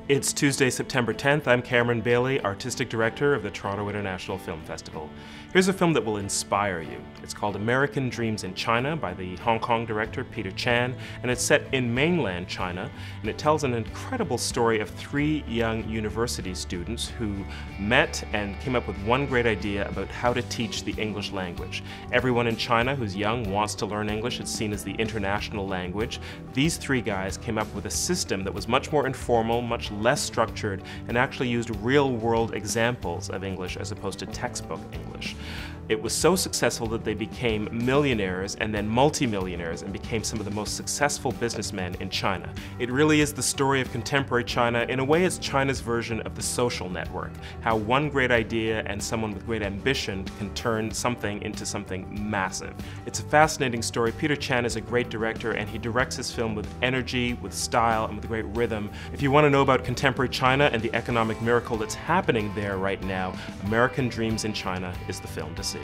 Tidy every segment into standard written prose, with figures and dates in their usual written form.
It's Tuesday, September 10th. I'm Cameron Bailey, Artistic Director of the Toronto International Film Festival. Here's a film that will inspire you. It's called American Dreams in China by the Hong Kong director Peter Chan, and it's set in mainland China, and it tells an incredible story of three young university students who met and came up with one great idea about how to teach the English language. Everyone in China who's young wants to learn English. It's seen as the international language. These three guys came up with a system that was much more informal, much less structured, and actually used real-world examples of English as opposed to textbook English. It was so successful that they became millionaires and then multimillionaires and became some of the most successful businessmen in China. It really is the story of contemporary China. In a way, it's China's version of The Social Network, how one great idea and someone with great ambition can turn something into something massive. It's a fascinating story. Peter Chan is a great director, and he directs his film with energy, with style, and with great rhythm. If you want to know about contemporary China and the economic miracle that's happening there right now, American Dreams in China is the film to see.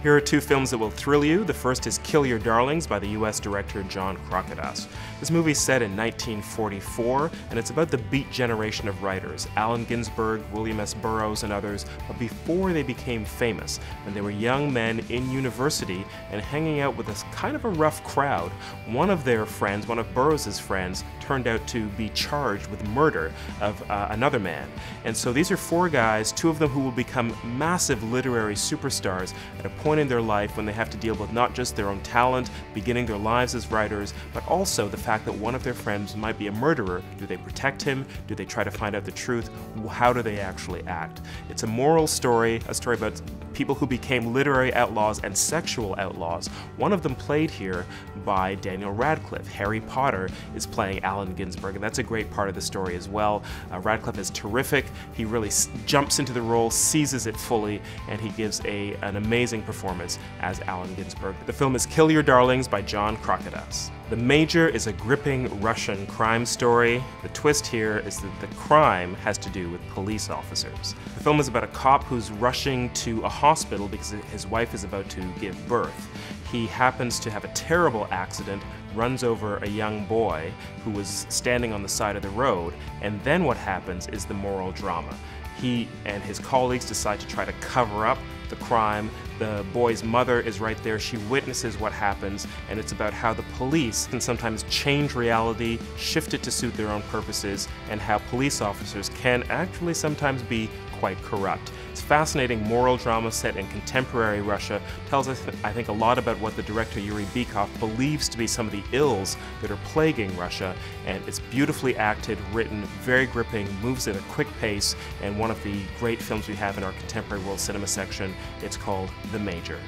Here are two films that will thrill you. The first is Kill Your Darlings by the US director John Crockedas. This movie is set in 1944, and it's about the Beat generation of writers, Allen Ginsberg, William S. Burroughs, and others, but before they became famous, when they were young men in university and hanging out with this kind of a rough crowd. One of their friends, one of Burroughs' friends, turned out to be charged with murder of another man. And so these are four guys, two of them who will become massive literary superstars at a point in their life when they have to deal with not just their own talent, beginning their lives as writers, but also the fact that one of their friends might be a murderer. Do they protect him? Do they try to find out the truth? How do they actually act? It's a moral story, a story about people who became literary outlaws and sexual outlaws. One of them played here by Daniel Radcliffe. Harry Potter is playing Allen Ginsberg, and that's a great part of the story as well. Radcliffe is terrific. He really jumps into the role, seizes it fully, and he gives an amazing performance as Allen Ginsberg. The film is Kill Your Darlings by John Crockedas. The Major is a gripping Russian crime story. The twist here is that the crime has to do with police officers. The film is about a cop who's rushing to a hospital because his wife is about to give birth. He happens to have a terrible accident, runs over a young boy who was standing on the side of the road, and then what happens is the moral drama. He and his colleagues decide to try to cover up the crime. The boy's mother is right there. She witnesses what happens, and it's about how the police can sometimes change reality, shift it to suit their own purposes, and how police officers can actually sometimes be quite corrupt. It's fascinating moral drama set in contemporary Russia. Tells us, I think, a lot about what the director Yuri Bykov believes to be some of the ills that are plaguing Russia, and it's beautifully acted, written, very gripping, moves at a quick pace, and one of the great films we have in our contemporary world cinema section. It's called The Major.